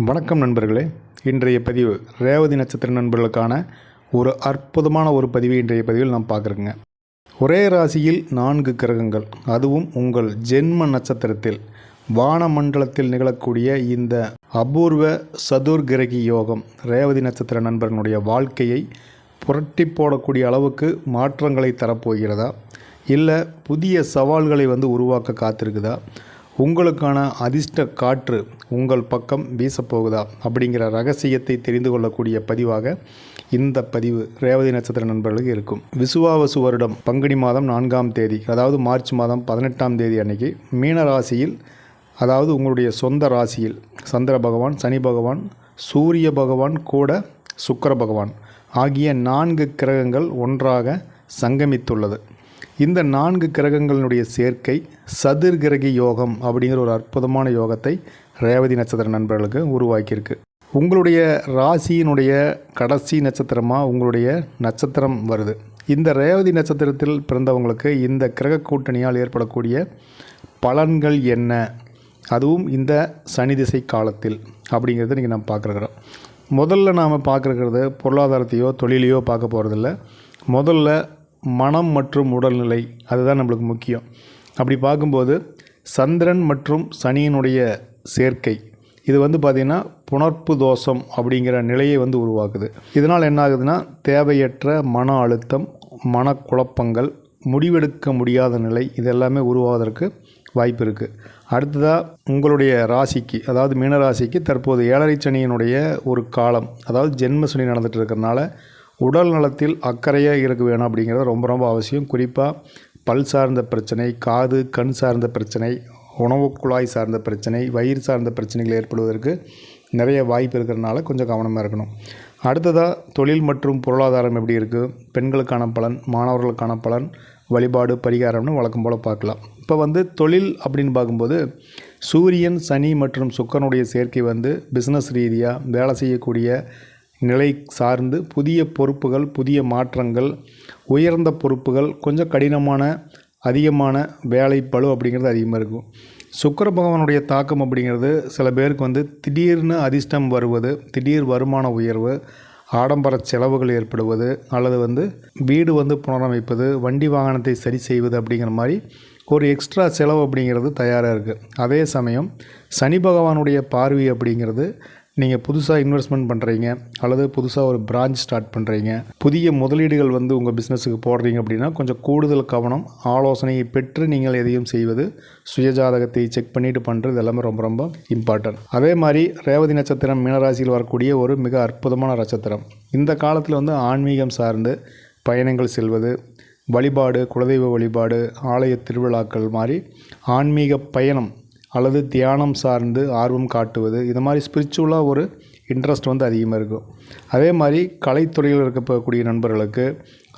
வணக்கம் நண்பர்களே. இன்றைய பதிவு ரேவதி நட்சத்திர நண்பர்களுக்கான ஒரு அற்புதமான ஒரு பதிவு இன்றைய பதிவில் நாம் பார்க்குறோங்க. ஒரே ராசியில் 4 கிரகங்கள், அதுவும் உங்கள் ஜென்ம நட்சத்திரத்தில் வானமண்டலத்தில் நிகழக்கூடிய இந்த அபூர்வ சதுர்கிரகி யோகம் ரேவதி நட்சத்திர நண்பர்களுடைய வாழ்க்கையை புரட்டி போடக்கூடிய அளவுக்கு மாற்றங்களை தரப்போகிறதா, இல்லை புதிய சவால்களை உருவாக்க காத்திருக்குதா, உங்களுக்கான அதிர்ஷ்ட காற்று உங்கள் பக்கம் வீசப்போகுதா அப்படிங்கிற ரகசியத்தை தெரிந்து கொள்ளக்கூடிய பதிவாக இந்த பதிவு ரேவதி நட்சத்திர நண்பர்களுக்கு இருக்கும். விசுவாவசு வருடம் பங்குனி மாதம் 4ஆம் தேதி, அதாவது மார்ச் மாதம் 18ஆம் தேதி அன்னைக்கு மீன ராசியில், அதாவது உங்களுடைய சொந்த ராசியில் சந்திர பகவான், சனி பகவான், சூரிய பகவான் கூட சுக்கிர பகவான் ஆகிய 4 கிரகங்கள் ஒன்றாக சங்கமித்துள்ளது. இந்த 4 கிரகங்களுடைய சேர்க்கை சதுர்கிரகி யோகம் அப்படிங்கிற ஒரு அற்புதமான யோகத்தை ரேவதி நட்சத்திர நண்பர்களுக்கு உருவாக்கியிருக்கு. உங்களுடைய ராசியினுடைய கடைசி நட்சத்திரமாக உங்களுடைய நட்சத்திரம் வருது. இந்த ரேவதி நட்சத்திரத்தில் பிறந்தவங்களுக்கு இந்த கிரக கூட்டணியால் ஏற்படக்கூடிய பலன்கள் என்ன, அதுவும் இந்த சனி திசை காலத்தில் அப்படிங்கிறத நீங்கள் நம்ம பார்க்குறோம். முதல்ல நாம் பார்க்குறது பொருளாதாரத்தையோ தொழிலையோ பார்க்க போகிறதில்ல. முதல்ல மனம் மற்றும் உடல்நிலை, அதுதான் நம்மளுக்கு முக்கியம். அப்படி பார்க்கும்போது சந்திரன் மற்றும் சனியினுடைய சேர்க்கை இது பார்த்திங்கன்னா புணர்ப்பு தோஷம் அப்படிங்கிற நிலையை உருவாக்குது. இதனால் என்ன ஆகுதுன்னா, தேவையற்ற மன அழுத்தம், மனக்குழப்பங்கள், முடிவெடுக்க முடியாத நிலை இதெல்லாமே உருவாவதற்கு வாய்ப்பு இருக்குது. அடுத்ததாக உங்களுடைய ராசிக்கு, அதாவது மீனராசிக்கு தற்போது 7.5 சனியினுடைய ஒரு காலம், அதாவது ஜென்ம சனி நடந்துகிட்டு இருக்கிறதுனால உடல் நலத்தில் அக்கறையாக இருக்க வேணும் அப்படிங்கிறது ரொம்ப ரொம்ப அவசியம். குறிப்பாக பல் சார்ந்த பிரச்சனை, காது கண் சார்ந்த பிரச்சனை, உணவு குழாய் சார்ந்த பிரச்சனை, வயிறு சார்ந்த பிரச்சனைகள் ஏற்படுவதற்கு நிறைய வாய்ப்பு இருக்கிறதுனால கொஞ்சம் கவனமாக இருக்கணும். அடுத்ததாக தொழில் மற்றும் பொருளாதாரம் எப்படி இருக்குது, பெண்களுக்கான பலன், மாணவர்களுக்கான பலன், வழிபாடு, பரிகாரம்னு வழக்கம் போல் பார்க்கலாம். இப்போ தொழில் அப்படின்னு பார்க்கும்போது சூரியன், சனி மற்றும் சுக்கிரனுடைய சேர்க்கை பிஸ்னஸ் ரீதியாக வேலை செய்யக்கூடிய நிலை சார்ந்து புதிய பொறுப்புகள், புதிய மாற்றங்கள், உயர்ந்த பொறுப்புகள், கொஞ்சம் கடினமான அதிகமான வேலை பளு அப்படிங்கிறது அதிகமாக இருக்கும். சுக்கிர பகவானுடைய தாக்கம் அப்படிங்கிறது சில பேருக்கு திடீர்னு அதிர்ஷ்டம் வருவது, திடீர் வருமான உயர்வு, ஆடம்பர செலவுகள் ஏற்படுவது, அல்லது வீடு புனரமைப்பது, வண்டி வாகனத்தை சரி செய்வது அப்படிங்கிற மாதிரி ஒரு எக்ஸ்ட்ரா செலவு அப்படிங்கிறது தயாராக இருக்குது. அதே சமயம் சனி பகவானுடைய பார்வை அப்படிங்கிறது நீங்கள் புதுசாக இன்வெஸ்ட்மெண்ட் பண்ணுறீங்க, அல்லது புதுசாக ஒரு பிரான்ச் ஸ்டார்ட் பண்ணுறீங்க, புதிய முதலீடுகள் உங்கள் பிஸ்னஸுக்கு போடுறீங்க அப்படின்னா கொஞ்சம் கூடுதல் கவனம், ஆலோசனையை பெற்று நீங்கள் எதையும் செய்வது, சுயஜாதகத்தை செக் பண்ணிவிட்டு பண்ணுறது எல்லாமே ரொம்ப ரொம்ப இம்பார்ட்டன்ட். அதே மாதிரி ரேவதி நட்சத்திரம் மீனராசியில் வரக்கூடிய ஒரு மிக அற்புதமான நட்சத்திரம். இந்த காலத்தில் ஆன்மீகம் சார்ந்து பயணங்கள் செல்வது, வழிபாடு, குலதெய்வ வழிபாடு, ஆலய திருவிழாக்கள் மாதிரி ஆன்மீக பயணம் அல்லது தியானம் சார்ந்து ஆர்வம் காட்டுவது, இது மாதிரி ஸ்பிரிச்சுவலாக ஒரு இன்ட்ரெஸ்ட் அதிகமாக இருக்கும். அதே மாதிரி கலைத்துறையில் இருக்கக்கூடிய நண்பர்களுக்கு,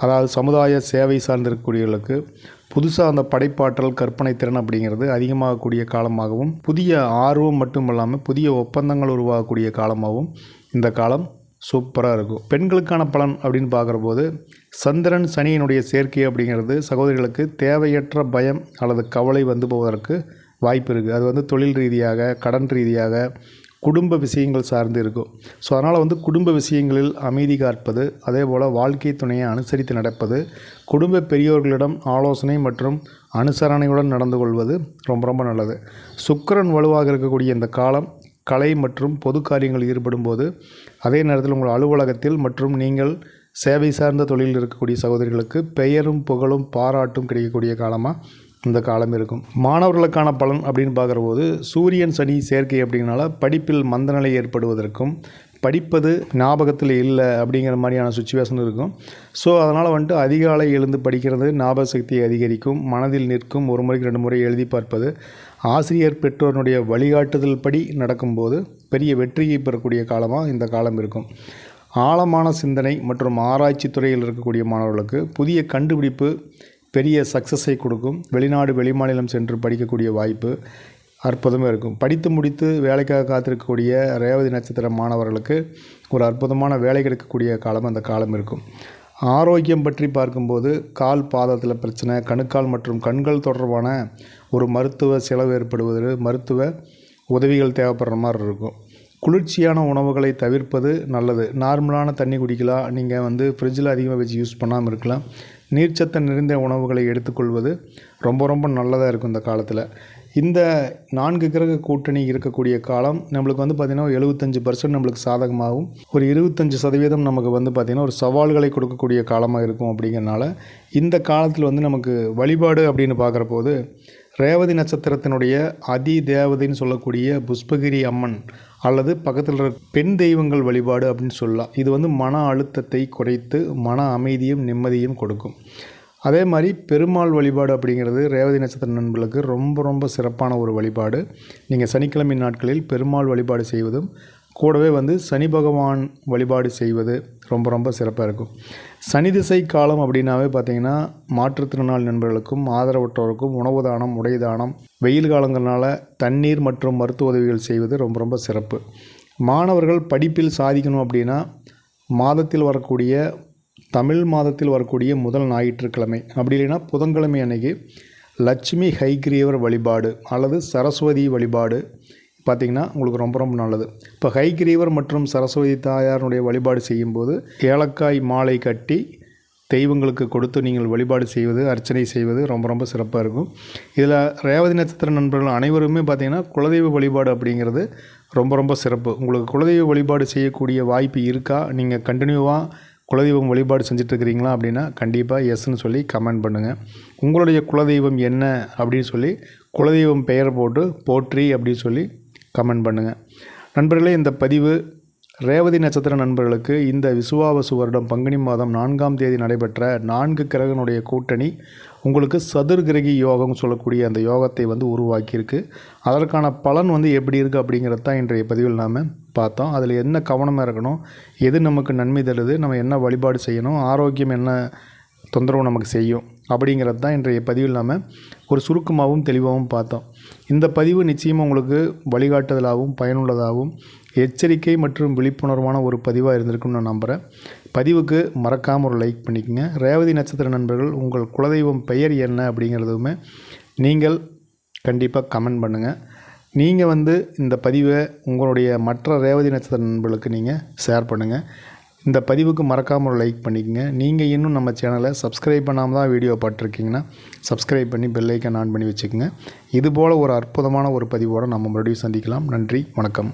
அதாவது சமுதாய சேவை சார்ந்து இருக்கக்கூடியவர்களுக்கு புதுசாக அந்த படைப்பாற்றல், கற்பனை திறன் அப்படிங்கிறது அதிகமாகக்கூடிய காலமாகவும், புதிய ஆர்வம் மட்டும் இல்லாமல் புதிய ஒப்பந்தங்கள் உருவாகக்கூடிய காலமாகவும் இந்த காலம் சூப்பராக இருக்கும். பெண்களுக்கான பலன் அப்படின்னு பார்க்குற போது சந்திரன் சனியினுடைய சேர்க்கை அப்படிங்கிறது சகோதரிகளுக்கு தேவையற்ற பயம் அல்லது கவலை போவதற்கு வாய்ப்பு இருக்குது. அது தொழில் ரீதியாக, கடன் ரீதியாக, குடும்ப விஷயங்கள் சார்ந்து இருக்கும். ஸோ அதனால் குடும்ப விஷயங்களில் அமைதி காற்பது, அதே போல் வாழ்க்கை துணையை அனுசரித்து நடப்பது, குடும்ப பெரியோர்களிடம் ஆலோசனை மற்றும் அனுசரணையுடன் நடந்து கொள்வது ரொம்ப ரொம்ப நல்லது. சுக்கிரன் வலுவாக இருக்கக்கூடிய இந்த காலம் கலை மற்றும் பொது காரியங்கள் ஈடுபடும் போது, அதே நேரத்தில் உங்கள் அலுவலகத்தில் மற்றும் நீங்கள் சேவை சார்ந்த தொழிலில் இருக்கக்கூடிய சகோதரிகளுக்கு பெயரும் புகழும் பாராட்டும் கிடைக்கக்கூடிய காலமாக இந்த காலம் இருக்கும். மாணவர்களுக்கான பலன் அப்படின்னு பார்க்குற போது சூரியன் சனி சேர்க்கை அப்படிங்கிறனால படிப்பில் மந்தநிலை ஏற்படுவதற்கும், படிப்பது ஞாபகத்தில் இல்லை அப்படிங்கிற மாதிரியான சுச்சுவேஷன் இருக்கும். ஸோ அதனால் அதிகாலை எழுந்து படிக்கிறது ஞாபக சக்தியை அதிகரிக்கும், மனதில் நிற்கும், ஒரு முறைக்கு 2 முறை எழுதி பார்ப்பது, ஆசிரியர் பெற்றோருடைய வழிகாட்டுதல் படி நடக்கும்போது பெரிய வெற்றியை பெறக்கூடிய காலமாக இந்த காலம் இருக்கும். ஆழமான சிந்தனை மற்றும் ஆராய்ச்சி துறையில் இருக்கக்கூடிய மாணவர்களுக்கு புதிய கண்டுபிடிப்பு பெரிய சக்ஸஸை கொடுக்கும். வெளிநாடு வெளிமாநிலம் சென்று படிக்கக்கூடிய வாய்ப்பு அற்புதமாக இருக்கும். படித்து முடித்து வேலைக்காக காத்திருக்கக்கூடிய ரேவதி நட்சத்திர மாணவர்களுக்கு ஒரு அற்புதமான வேலை கிடைக்கக்கூடிய காலம் அந்த காலம் இருக்கும். ஆரோக்கியம் பற்றி பார்க்கும்போது கால் பாதத்தில் பிரச்சனை, கணுக்கால் மற்றும் கண்கள் தொடர்பான ஒரு மருத்துவ செலவு ஏற்படுவது, மருத்துவ உதவிகள் தேவைப்படுற மாதிரி இருக்கும். குளிர்ச்சியான உணவுகளை தவிர்ப்பது நல்லது. நார்மலான தண்ணி குடிக்கலாம். நீங்கள் ஃப்ரிட்ஜில் அதிகமாக வச்சு யூஸ் பண்ணாமல் இருக்கலாம். நீர்ச்சத்து நிறைந்த உணவுகளை எடுத்துக்கொள்வது ரொம்ப நல்லதாக இருக்கும் இந்த காலத்தில். இந்த 4 கிரக கூட்டணி இருக்கக்கூடிய காலம் நம்மளுக்கு பார்த்திங்கன்னா 75% நம்மளுக்கு சாதகமாகவும், ஒரு 25% நமக்கு பார்த்திங்கன்னா ஒரு சவால்களை கொடுக்கக்கூடிய காலமாக இருக்கும். அப்படிங்கிறனால இந்த காலத்தில் நமக்கு வழிபாடு அப்படின்னு பார்க்குற போது ரேவதி நட்சத்திரத்தினுடைய அதி தேவதைன்னு சொல்லக்கூடிய புஷ்பகிரி அம்மன் அல்லது பக்கத்தில் இருக்க பெண் தெய்வங்கள் வழிபாடு அப்படின்னு சொல்லலாம். இது மன அழுத்தத்தை குறைத்து மன அமைதியும் நிம்மதியும் கொடுக்கும். அதே மாதிரி பெருமாள் வழிபாடு அப்படிங்கிறது ரேவதி நட்சத்திர நண்பர்களுக்கு ரொம்ப சிறப்பான ஒரு வழிபாடு. நீங்கள் சனிக்கிழமை நாட்களில் பெருமாள் வழிபாடு செய்வதும் கூடவே சனி பகவான் வழிபாடு செய்வது ரொம்ப சிறப்பாக இருக்கும். சனி திசை காலம் அப்படின்னாவே பார்த்திங்கன்னா மாற்றுத்திறனாளி நண்பர்களுக்கும் ஆதரவற்றோருக்கும் உணவு தானம், உடை தானம், வெயில் காலங்கள்னால தண்ணீர் மற்றும் மருத்துவ உதவிகள் செய்வது ரொம்ப சிறப்பு. மாணவர்கள் படிப்பில் சாதிக்கணும் அப்படின்னா தமிழ் மாதத்தில் வரக்கூடிய முதல் ஞாயிற்றுக்கிழமை அப்படி இல்லைன்னா புதன்கிழமை அன்னைக்கு லட்சுமி ஹைகிரீவர் வழிபாடு அல்லது சரஸ்வதி வழிபாடு பார்த்திங்கன்னா உங்களுக்கு ரொம்ப நல்லது. இப்போ ஹைகிரீவர் மற்றும் சரஸ்வதி தாயாருடைய வழிபாடு செய்யும்போது ஏலக்காய் மாலை கட்டி தெய்வங்களுக்கு கொடுத்து நீங்கள் வழிபாடு செய்வது, அர்ச்சனை செய்வது ரொம்ப சிறப்பாக இருக்கும். இதில் ரேவதி நட்சத்திர நண்பர்கள் அனைவருமே பார்த்திங்கன்னா குலதெய்வ வழிபாடு அப்படிங்கிறது ரொம்ப சிறப்பு. உங்களுக்கு குலதெய்வ வழிபாடு செய்யக்கூடிய வாய்ப்பு இருக்கா? நீங்கள் கண்டினியூவாக குலதெய்வம் வழிபாடு செஞ்சிட்ருக்கிறீங்களா அப்படின்னா கண்டிப்பாக எஸ்ன்னு சொல்லி கமெண்ட் பண்ணுங்கள். உங்களுடைய குலதெய்வம் என்ன அப்படின்னு சொல்லி குலதெய்வம் பெயர் போட்டு போற்றி அப்படின்னு சொல்லி கமெண்ட் பண்ணுங்கள். நண்பர்களே, இந்த பதிவு ரேவதி நட்சத்திர நண்பர்களுக்கு இந்த விசுவாவசு வருடம் பங்குனி மாதம் 4ஆம் தேதி நடைபெற்ற 4 கிரகனுடைய கூட்டணி உங்களுக்கு சதுர்கிரகி யோகம் சொல்லக்கூடிய அந்த யோகத்தை உருவாக்கியிருக்கு. அதற்கான பலன் எப்படி இருக்குது அப்படிங்கிறது தான் இன்றைய பதிவில் நாம் பார்த்தோம். அதில் என்ன கவனமாக இருக்கணும், எது நமக்கு நன்மை தருது, நம்ம என்ன வழிபாடு செய்யணும், ஆரோக்கியம் என்ன தொந்தரவு நமக்கு செய்யும் அப்படிங்கிறது தான் இன்றைய பதிவில் நாம் ஒரு சுருக்கமாகவும் தெளிவாகவும் பார்த்தோம். இந்த பதிவு நிச்சயமாக உங்களுக்கு வழிகாட்டுதலாகவும் பயனுள்ளதாகவும் எச்சரிக்கை மற்றும் விழிப்புணர்வான ஒரு பதிவாக இருந்திருக்குன்னு நான் நம்புகிறேன். பதிவுக்கு மறக்காமல் ஒரு லைக் பண்ணிக்கோங்க. ரேவதி நட்சத்திர நண்பர்கள் உங்கள் குலதெய்வம் பெயர் என்ன அப்படிங்கிறதுமே நீங்கள் கண்டிப்பாக கமெண்ட் பண்ணுங்கள். நீங்கள் இந்த பதிவை உங்களுடைய மற்ற ரேவதி நட்சத்திர நண்பர்களுக்கு நீங்கள் ஷேர் பண்ணுங்கள். இந்த பதிவுக்கு மறக்காமல் ஒரு லைக் பண்ணிக்கோங்க. நீங்கள் இன்னும் நம்ம சேனலை சப்ஸ்கிரைப் பண்ணாமல் தான் வீடியோ பார்த்துருக்கீங்கன்னா சப்ஸ்கிரைப் பண்ணி பெல் ஐக்கான் ஆன் பண்ணி வச்சுக்கோங்க. இதுபோல் ஒரு அற்புதமான ஒரு பதிவோடு நம்ம மறுபடியும் சந்திக்கலாம். நன்றி, வணக்கம்.